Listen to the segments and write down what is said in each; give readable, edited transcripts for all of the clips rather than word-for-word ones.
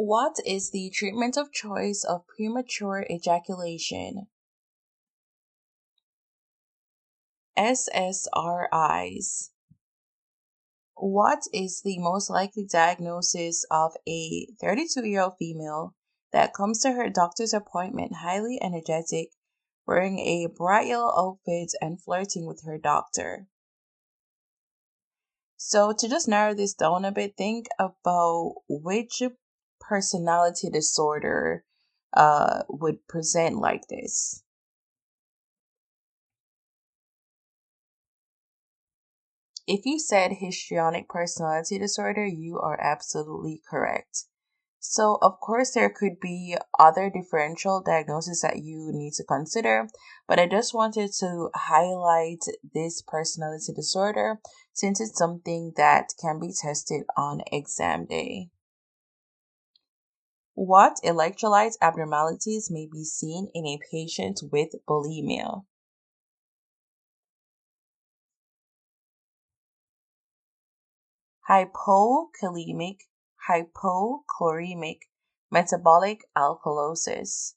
What is the treatment of choice of premature ejaculation? SSRIs. What is the most likely diagnosis of a 32-year-old female that comes to her doctor's appointment highly energetic, wearing a bright yellow outfit and flirting with her doctor? So to just narrow this down a bit, think about which personality disorder would present like this. If you said histrionic personality disorder, you are absolutely correct. So, of course, there could be other differential diagnoses that you need to consider, but I just wanted to highlight this personality disorder since it's something that can be tested on exam day. What electrolyte abnormalities may be seen in a patient with bulimia? Hypokalemic, hypochloremic, metabolic alkalosis.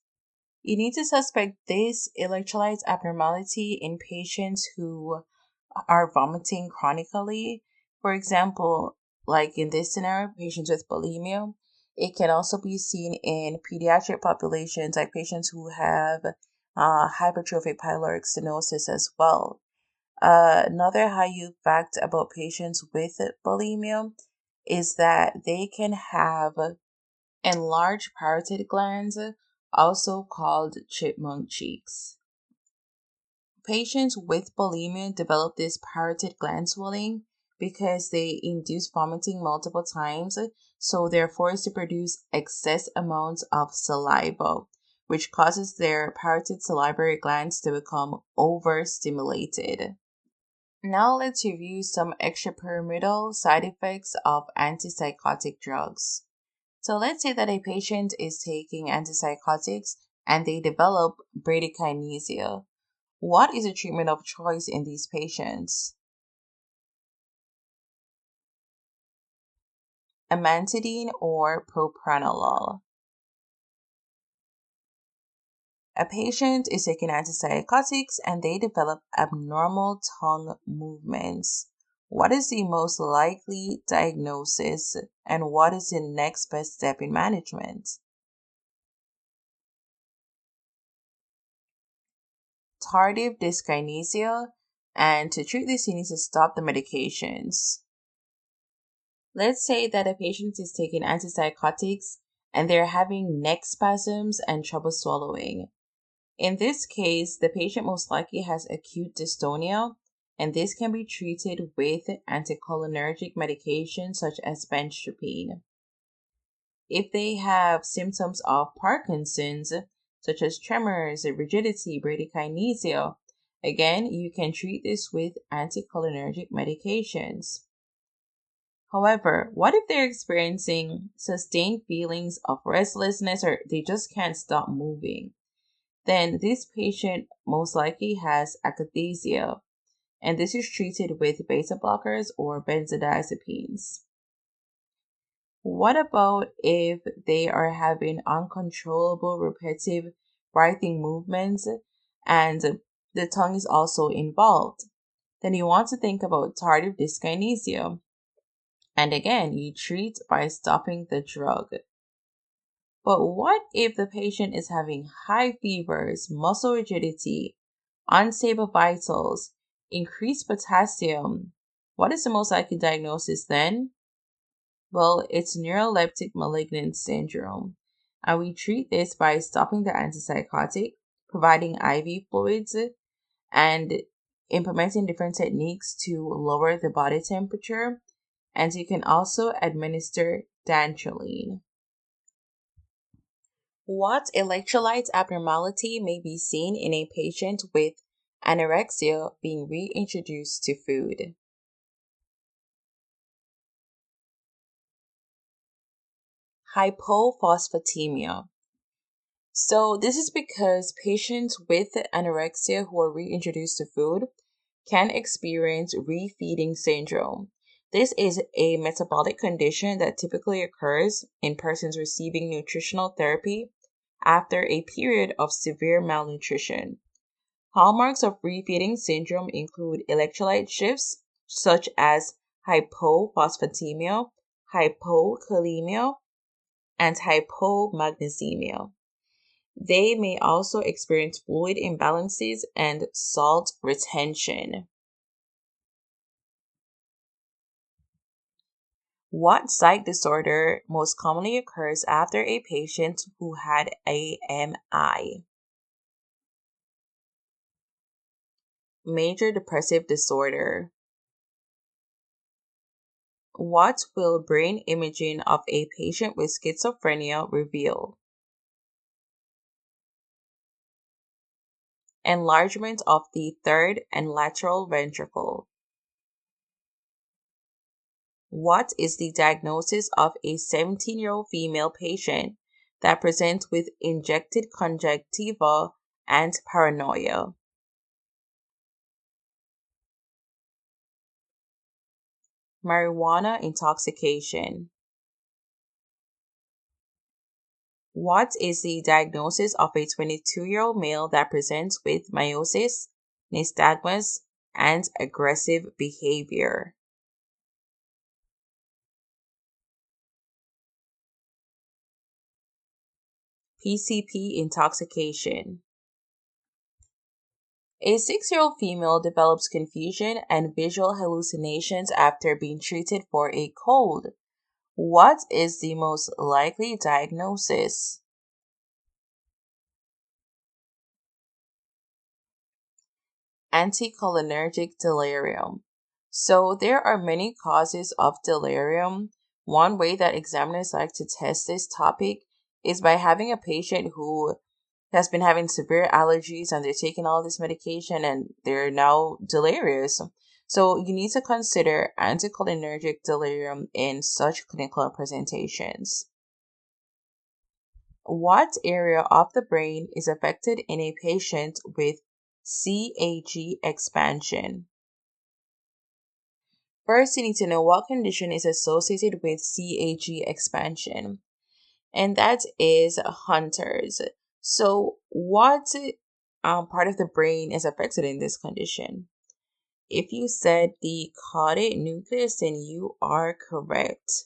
You need to suspect this electrolyte abnormality in patients who are vomiting chronically. For example, like in this scenario, patients with bulimia. It can also be seen in pediatric populations, like patients who have hypertrophic pyloric stenosis as well. Another high fact about patients with bulimia is that they can have enlarged parotid glands, also called chipmunk cheeks. Patients with bulimia develop this parotid gland swelling because they induce vomiting multiple times, so they're forced to produce excess amounts of saliva, which causes their parotid salivary glands to become overstimulated. Now let's review some extrapyramidal side effects of antipsychotic drugs. So let's say that a patient is taking antipsychotics and they develop bradykinesia. What is the treatment of choice in these patients? Amantadine or propranolol. A patient is taking antipsychotics and they develop abnormal tongue movements. What is the most likely diagnosis and what is the next best step in management? Tardive dyskinesia, and to treat this, you need to stop the medications. Let's say that a patient is taking antipsychotics and they're having neck spasms and trouble swallowing. In this case, the patient most likely has acute dystonia, and this can be treated with anticholinergic medication such as benztropine. If they have symptoms of Parkinson's, such as tremors, rigidity, bradykinesia, again, you can treat this with anticholinergic medications. However, what if they're experiencing sustained feelings of restlessness or they just can't stop moving? Then this patient most likely has akathisia, and this is treated with beta blockers or benzodiazepines. What about if they are having uncontrollable repetitive writhing movements and the tongue is also involved? Then you want to think about tardive dyskinesia. And again, you treat by stopping the drug. But what if the patient is having high fevers, muscle rigidity, unstable vitals, increased potassium? What is the most likely diagnosis then? Well, it's neuroleptic malignant syndrome. And we treat this by stopping the antipsychotic, providing IV fluids, and implementing different techniques to lower the body temperature. And you can also administer dantrolene. What electrolyte abnormality may be seen in a patient with anorexia being reintroduced to food? Hypophosphatemia. So this is because patients with anorexia who are reintroduced to food can experience refeeding syndrome. This is a metabolic condition that typically occurs in persons receiving nutritional therapy after a period of severe malnutrition. Hallmarks of refeeding syndrome include electrolyte shifts such as hypophosphatemia, hypokalemia, and hypomagnesemia. They may also experience fluid imbalances and salt retention. What psych disorder most commonly occurs after a patient who had AMI? Major depressive disorder. What will brain imaging of a patient with schizophrenia reveal? Enlargement of the third and lateral ventricle. What is the diagnosis of a 17-year-old female patient that presents with injected conjunctiva and paranoia? Marijuana intoxication. What is the diagnosis of a 22-year-old male that presents with meiosis, nystagmus, and aggressive behavior? PCP intoxication. A 6-year-old female develops confusion and visual hallucinations after being treated for a cold. What is the most likely diagnosis? Anticholinergic delirium. So there are many causes of delirium. One way that examiners like to test this topic is by having a patient who has been having severe allergies and they're taking all this medication and they're now delirious. So you need to consider anticholinergic delirium in such clinical presentations. What area of the brain is affected in a patient with CAG expansion? First, you need to know what condition is associated with CAG expansion, and that is Hunter's. So, what part of the brain is affected in this condition? If you said the caudate nucleus, then you are correct.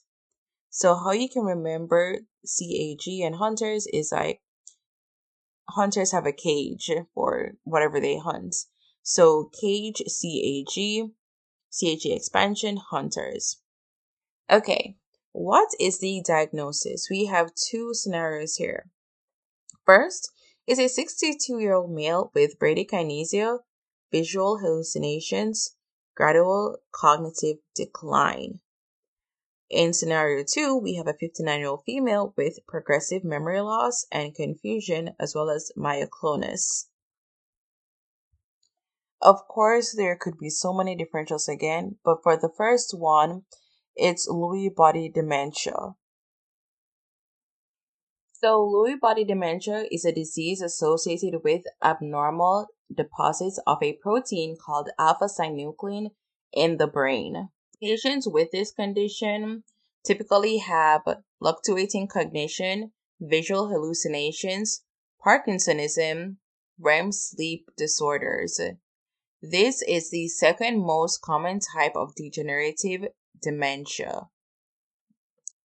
So, how you can remember CAG and Hunter's is like hunters have a cage for whatever they hunt. So, cage, CAG expansion, Hunters. Okay, what is the diagnosis? We have two scenarios here. First is a 62-year-old male with bradykinesia, visual hallucinations, gradual cognitive decline. In scenario 2, we have a 59-year-old female with progressive memory loss and confusion, as well as myoclonus. Of course, there could be so many differentials again, but for the first one, it's Lewy body dementia. So, Lewy body dementia is a disease associated with abnormal deposits of a protein called alpha-synuclein in the brain. Patients with this condition typically have fluctuating cognition, visual hallucinations, Parkinsonism, REM sleep disorders. This is the second most common type of degenerative dementia.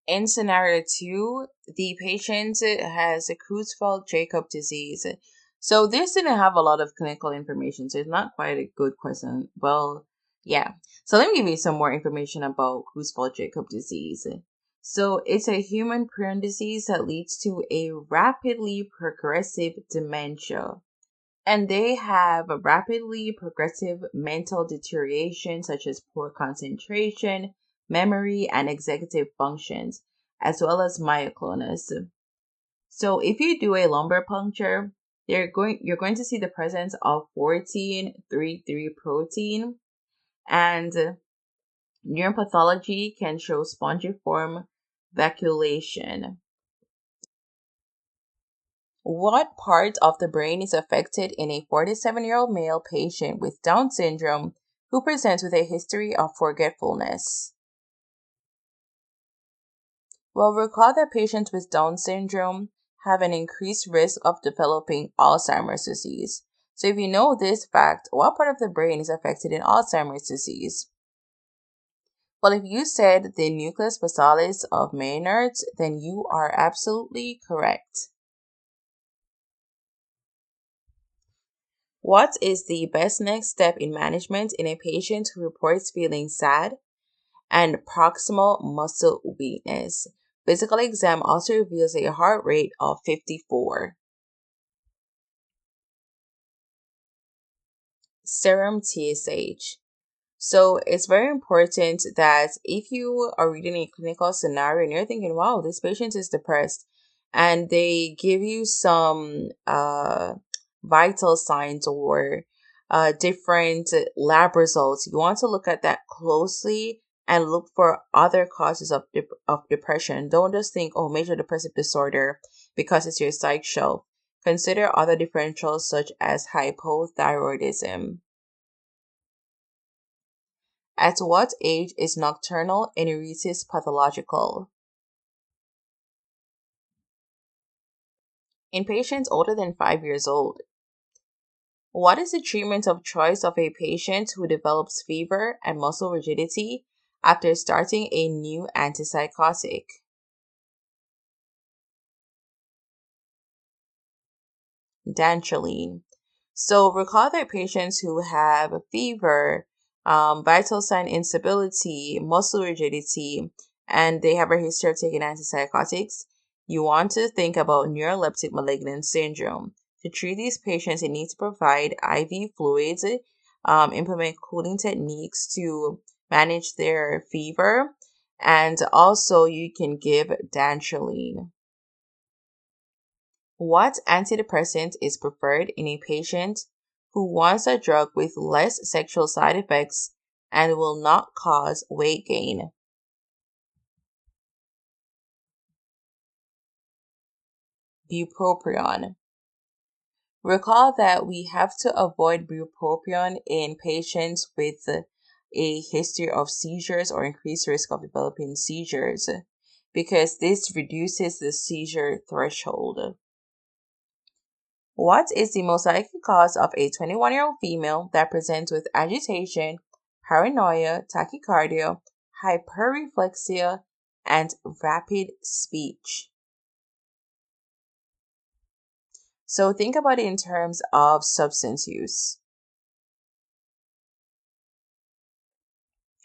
In scenario 2, the patient has a Creutzfeldt-Jakob disease. So this didn't have a lot of clinical information, so it's not quite a good question. Well, yeah. So let me give you some more information about Creutzfeldt-Jakob disease. So it's a human prion disease that leads to a rapidly progressive dementia. And they have a rapidly progressive mental deterioration such as poor concentration, memory, and executive functions, as well as myoclonus. So if you do a lumbar puncture, you're going to see the presence of 14-3-3 protein, and neuropathology can show spongiform vacuolation. What part of the brain is affected in a 47-year-old male patient with Down syndrome who presents with a history of forgetfulness? Well, recall that patients with Down syndrome have an increased risk of developing Alzheimer's disease. So if you know this fact, what part of the brain is affected in Alzheimer's disease? Well, if you said the nucleus basalis of Maynard's, then you are absolutely correct. What is the best next step in management in a patient who reports feeling sad and proximal muscle weakness? Physical exam also reveals a heart rate of 54. Serum TSH. So it's very important that if you are reading a clinical scenario and you're thinking, wow, this patient is depressed, and they give you some vital signs or different lab results, you want to look at that closely and look for other causes of depression. Don't just think, oh, major depressive disorder because it's your psych show. Consider other differentials such as hypothyroidism. At what age is nocturnal enuresis pathological? In patients older than 5 years old. What is the treatment of choice of a patient who develops fever and muscle rigidity after starting a new antipsychotic? Dantrolene. So recall that patients who have fever, vital sign instability, muscle rigidity, and they have a history of taking antipsychotics, you want to think about neuroleptic malignant syndrome. To treat these patients, you need to provide IV fluids, implement cooling techniques to manage their fever, and also you can give dantrolene. What antidepressant is preferred in a patient who wants a drug with less sexual side effects and will not cause weight gain? Bupropion. Recall that we have to avoid bupropion in patients with a history of seizures or increased risk of developing seizures because this reduces the seizure threshold. What is the most likely cause of a 21-year-old female that presents with agitation, paranoia, tachycardia, hyperreflexia, and rapid speech? So think about it in terms of substance use.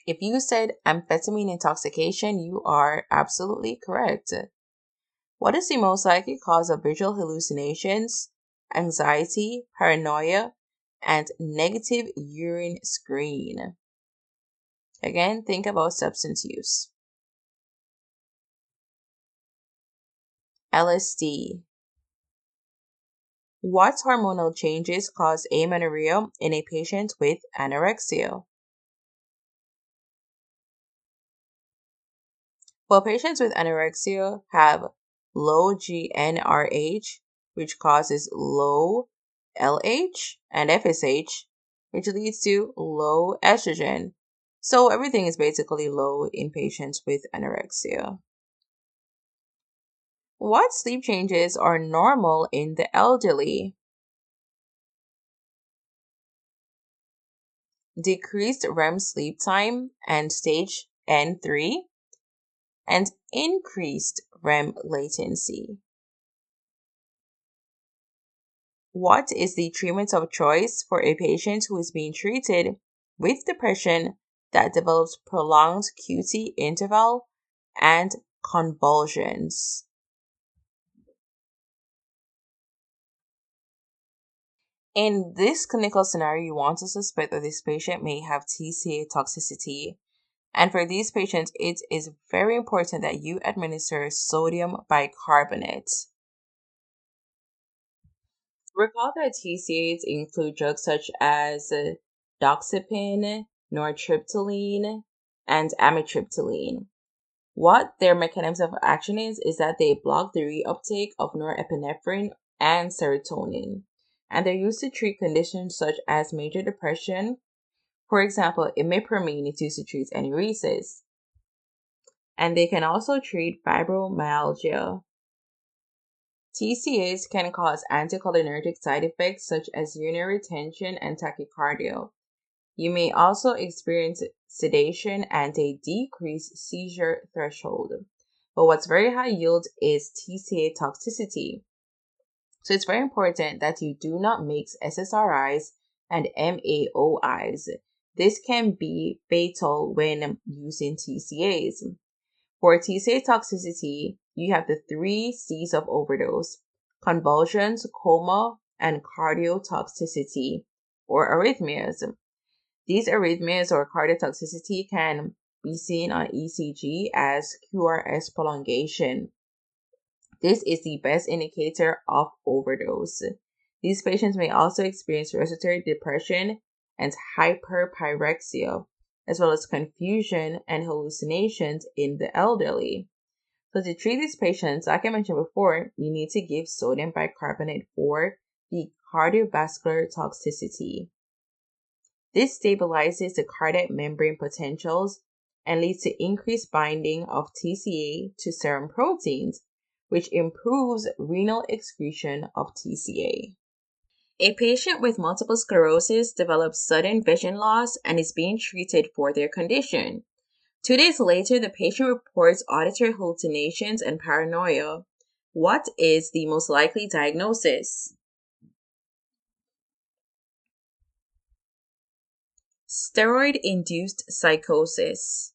If you said amphetamine intoxication, you are absolutely correct. What is the most likely cause of visual hallucinations, anxiety, paranoia, and negative urine screen? Again, think about substance use. LSD. What hormonal changes cause amenorrhea in a patient with anorexia? Well, patients with anorexia have low GnRH, which causes low LH and FSH, which leads to low estrogen. So everything is basically low in patients with anorexia. What sleep changes are normal in the elderly? Decreased REM sleep time and stage N3, and increased REM latency. What is the treatment of choice for a patient who is being treated with depression that develops prolonged QT interval and convulsions? In this clinical scenario, you want to suspect that this patient may have TCA toxicity. And for these patients, it is very important that you administer sodium bicarbonate. Recall that TCAs include drugs such as doxepin, nortriptyline, and amitriptyline. What their mechanism of action is that they block the reuptake of norepinephrine and serotonin. And they're used to treat conditions such as major depression. For example, imipramine is used to treat enuresis. and they can also treat fibromyalgia. TCAs can cause anticholinergic side effects such as urinary retention and tachycardia. You may also experience sedation and a decreased seizure threshold. But what's very high yield is TCA toxicity. So it's very important that you do not mix SSRIs and MAOIs. This can be fatal when using TCAs. For TCA toxicity, you have the 3 C's of overdose: convulsions, coma, and cardiotoxicity or arrhythmias. These arrhythmias or cardiotoxicity can be seen on ECG as QRS prolongation. This is the best indicator of overdose. These patients may also experience respiratory depression and hyperpyrexia, as well as confusion and hallucinations in the elderly. So to treat these patients, like I mentioned before, you need to give sodium bicarbonate for the cardiovascular toxicity. This stabilizes the cardiac membrane potentials and leads to increased binding of TCA to serum proteins, which improves renal excretion of TCA. A patient with multiple sclerosis develops sudden vision loss and is being treated for their condition. 2 days later, the patient reports auditory hallucinations and paranoia. What is the most likely diagnosis? Steroid-induced psychosis.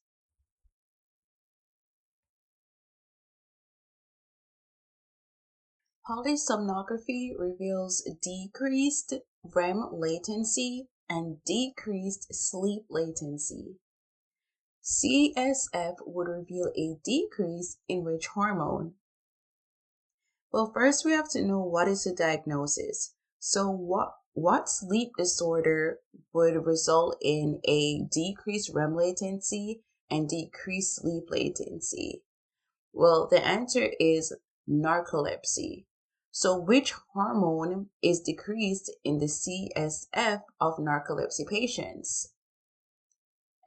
Polysomnography reveals decreased REM latency and decreased sleep latency. CSF would reveal a decrease in which hormone? Well, first we have to know what is the diagnosis. So what sleep disorder would result in a decreased REM latency and decreased sleep latency? Well, the answer is narcolepsy. So which hormone is decreased in the CSF of narcolepsy patients?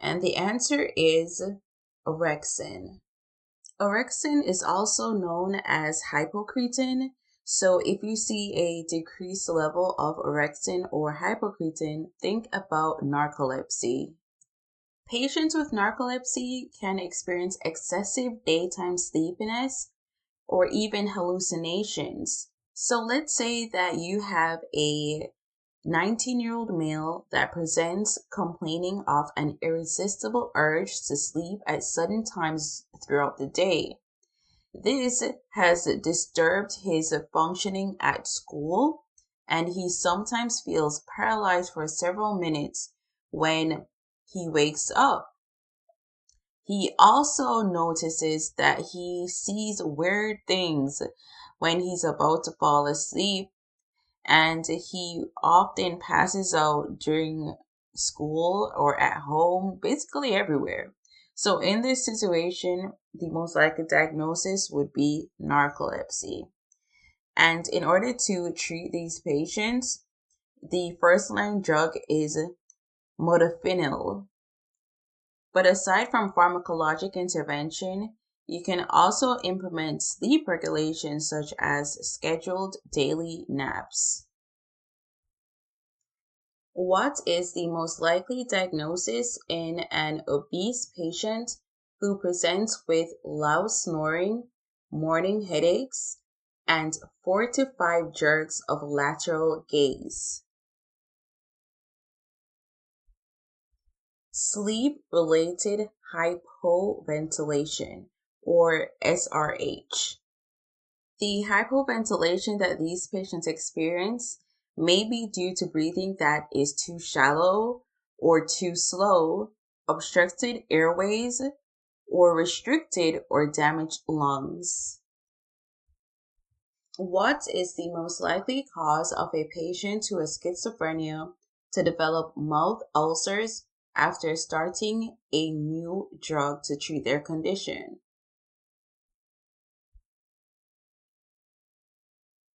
And the answer is orexin. Orexin is also known as hypocretin. So if you see a decreased level of orexin or hypocretin, think about narcolepsy. Patients with narcolepsy can experience excessive daytime sleepiness or even hallucinations. So let's say that you have a 19-year-old male that presents complaining of an irresistible urge to sleep at sudden times throughout the day. This has disturbed his functioning at school, and he sometimes feels paralyzed for several minutes when he wakes up. He also notices that he sees weird things when he's about to fall asleep, and he often passes out during school or at home, basically everywhere. So in this situation, the most likely diagnosis would be narcolepsy. And in order to treat these patients, the first line drug is modafinil. But aside from pharmacologic intervention, you can also implement sleep regulation such as scheduled daily naps. What is the most likely diagnosis in an obese patient who presents with loud snoring, morning headaches, and 4 to 5 jerks of lateral gaze? Sleep-related hypoventilation, or SRH. The hypoventilation that these patients experience may be due to breathing that is too shallow or too slow, obstructed airways, or restricted or damaged lungs. What is the most likely cause of a patient who has schizophrenia to develop mouth ulcers after starting a new drug to treat their condition?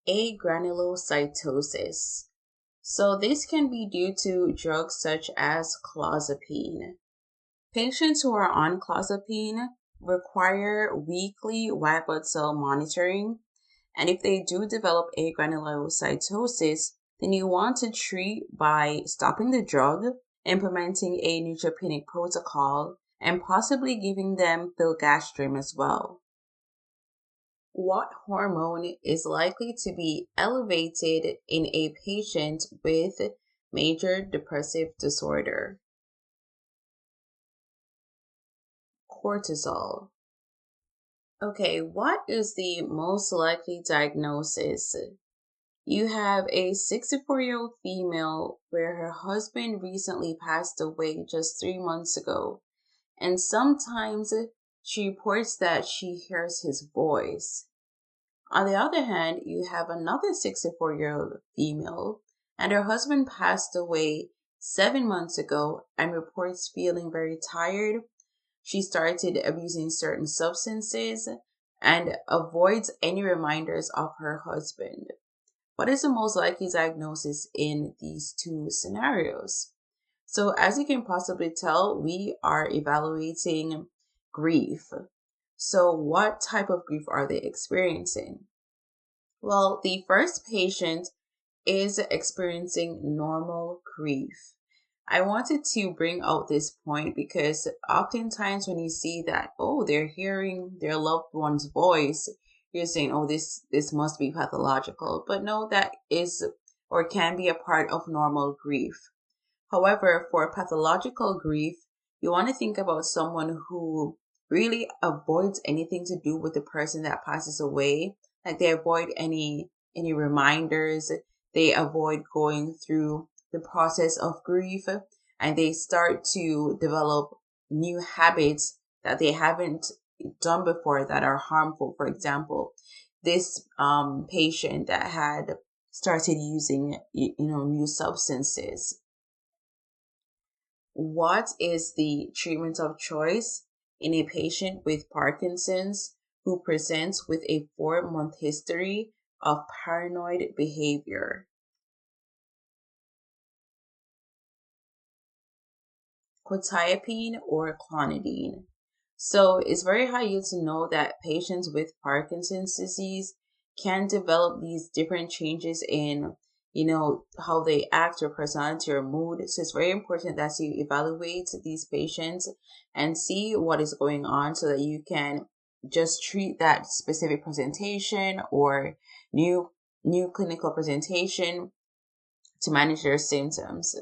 Agranulocytosis. So this can be due to drugs such as Clozapine. Patients who are on Clozapine require weekly white blood cell monitoring. And if they do develop agranulocytosis, then you want to treat by stopping the drug, implementing a neutropenic protocol, and possibly giving them filgrastim as well. What hormone is likely to be elevated in a patient with major depressive disorder? Cortisol. Okay, what is the most likely diagnosis? You have a 64-year-old female where her husband recently passed away just 3 months ago, and sometimes she reports that she hears his voice. On the other hand, you have another 64-year-old female, and her husband passed away 7 months ago and reports feeling very tired. She started abusing certain substances and avoids any reminders of her husband. What is the most likely diagnosis in these two scenarios? So as you can possibly tell, we are evaluating grief. So what type of grief are they experiencing? Well, the first patient is experiencing normal grief. I wanted to bring out this point because oftentimes when you see that, oh, they're hearing their loved one's voice, you're saying, oh, this must be pathological. But no, that is or can be a part of normal grief. However, for pathological grief, you want to think about someone who really avoids anything to do with the person that passes away. Like they avoid any reminders, they avoid going through the process of grief, and they start to develop new habits that they haven't done before that are harmful. For example, this patient that had started using new substances. What is the treatment of choice in a patient with Parkinson's who presents with a 4-month history of paranoid behavior? Clozapine or clonidine. So it's very high yield to know that patients with Parkinson's disease can develop these different changes in, how they act or personality or mood. So it's very important that you evaluate these patients and see what is going on so that you can just treat that specific presentation or new clinical presentation to manage their symptoms.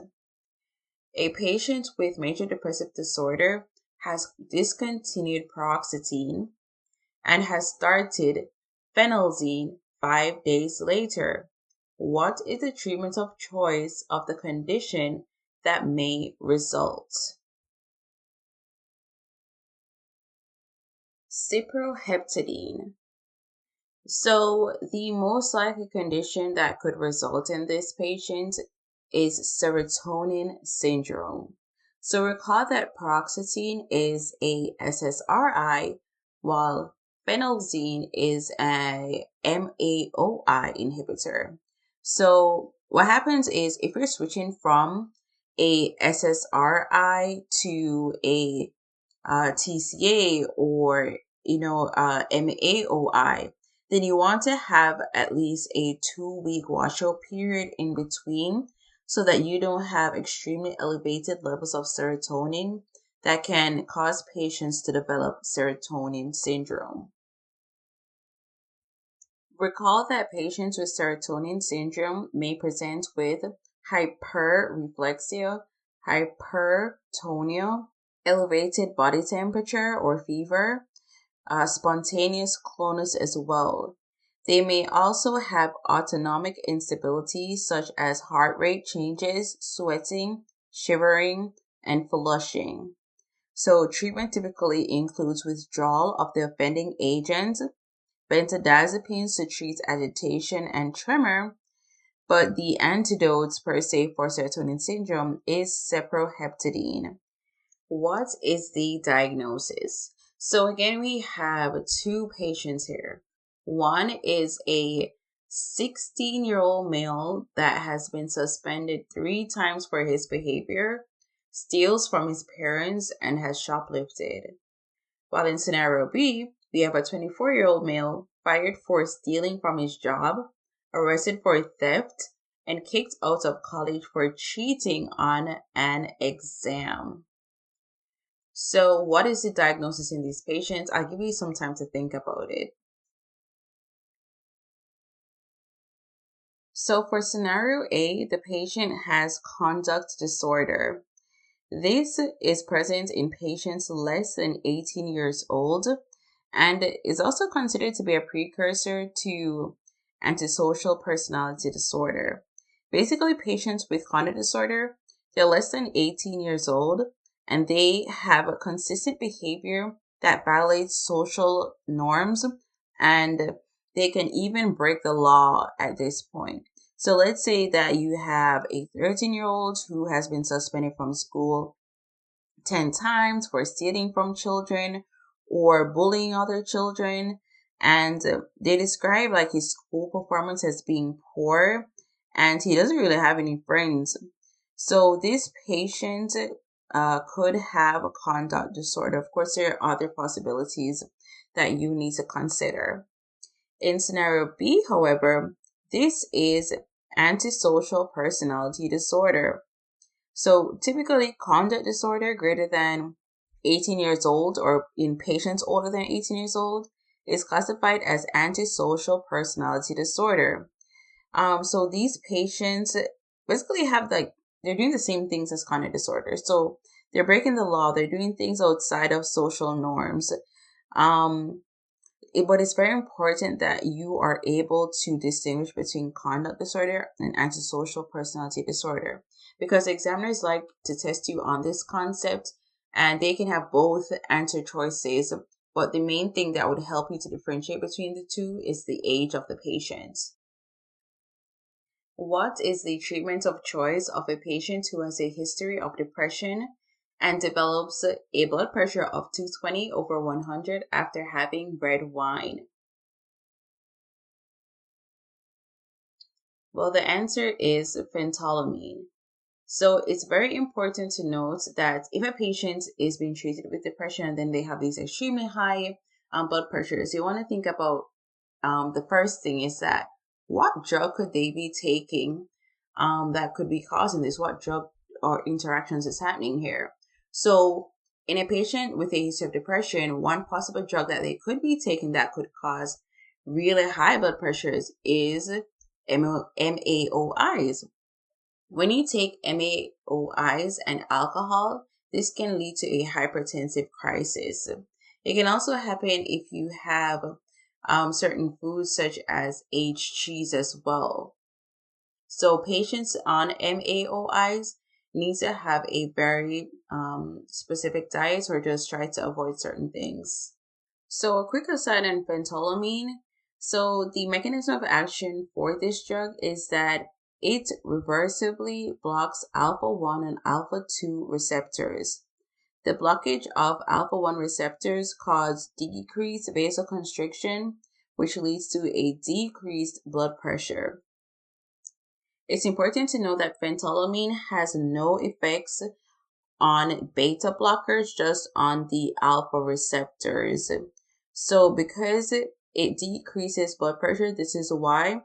A patient with major depressive disorder has discontinued paroxetine and has started phenelzine 5 days later. What is the treatment of choice of the condition that may result? Cyproheptadine. So the most likely condition that could result in this patient is serotonin syndrome. So recall that paroxetine is a SSRI, while phenelzine is a MAOI inhibitor. So what happens is if you're switching from a SSRI to a TCA or MAOI, then you want to have at least a 2-week washout period in between so that you don't have extremely elevated levels of serotonin that can cause patients to develop serotonin syndrome. Recall that patients with serotonin syndrome may present with hyperreflexia, hypertonia, elevated body temperature or fever, spontaneous clonus as well. They may also have autonomic instability such as heart rate changes, sweating, shivering, and flushing. So treatment typically includes withdrawal of the offending agent, benzodiazepines to treat agitation and tremor, but the antidotes per se for serotonin syndrome is cyproheptadine. What is the diagnosis? So again, we have two patients here. One is a 16-year-old male that has been suspended 3 times for his behavior, steals from his parents, and has shoplifted. While in scenario B, we have a 24-year-old male fired for stealing from his job, arrested for theft, and kicked out of college for cheating on an exam. So what is the diagnosis in these patients? I'll give you some time to think about it. So for scenario A, the patient has conduct disorder. This is present in patients less than 18 years old and is also considered to be a precursor to antisocial personality disorder. Basically, patients with conduct disorder, they're less than 18 years old and they have a consistent behavior that violates social norms, and they can even break the law at this point. So let's say that you have a 13-year-old who has been suspended from school 10 times for stealing from children or bullying other children. And they describe like his school performance as being poor and he doesn't really have any friends. So this patient could have a conduct disorder. Of course, there are other possibilities that you need to consider. In scenario B, however, this is antisocial personality disorder. So typically conduct disorder greater than 18 years old or in patients older than 18 years old is classified as antisocial personality disorder. So these patients basically have they're doing the same things as conduct disorder. So they're breaking the law. They're doing things outside of social norms. But it's very important that you are able to distinguish between conduct disorder and antisocial personality disorder, because examiners like to test you on this concept and they can have both answer choices. But the main thing that would help you to differentiate between the two is the age of the patient. What is the treatment of choice of a patient who has a history of depression and develops a blood pressure of 220/100 after having red wine? Well, the answer is phentolamine. So it's very important to note that if a patient is being treated with depression and then they have these extremely high blood pressures, you want to think about the first thing is that what drug could they be taking that could be causing this? What drug or interactions is happening here? So in a patient with a history of depression, one possible drug that they could be taking that could cause really high blood pressures is MAOIs. When you take MAOIs and alcohol, this can lead to a hypertensive crisis. It can also happen if you have certain foods such as aged cheese as well. So patients on MAOIs need to have a very specific diet or just try to avoid certain things. So a quick aside on phentolamine. So the mechanism of action for this drug is that it reversibly blocks alpha-1 and alpha-2 receptors. The blockage of alpha-1 receptors cause decreased vasoconstriction, which leads to a decreased blood pressure. It's important to know that phentolamine has no effects on beta blockers, just on the alpha receptors. So because it decreases blood pressure, this is why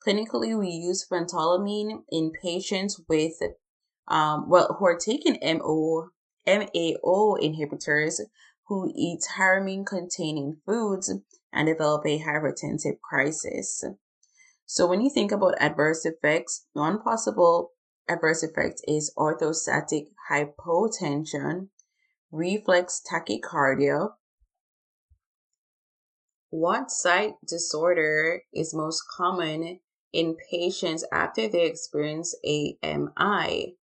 clinically we use phentolamine in patients with who are taking MAO inhibitors who eat tyramine containing foods and develop a hypertensive crisis. So when you think about adverse effects, one possible adverse effect is orthostatic hypotension, reflex tachycardia. What psych disorder is most common in patients after they experience AMI?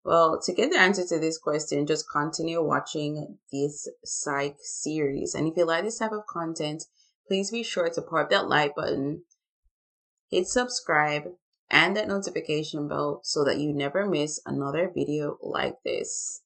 Well, to get the answer to this question, just continue watching this psych series. And if you like this type of content, please be sure to pop that like button, hit subscribe, and that notification bell so that you never miss another video like this.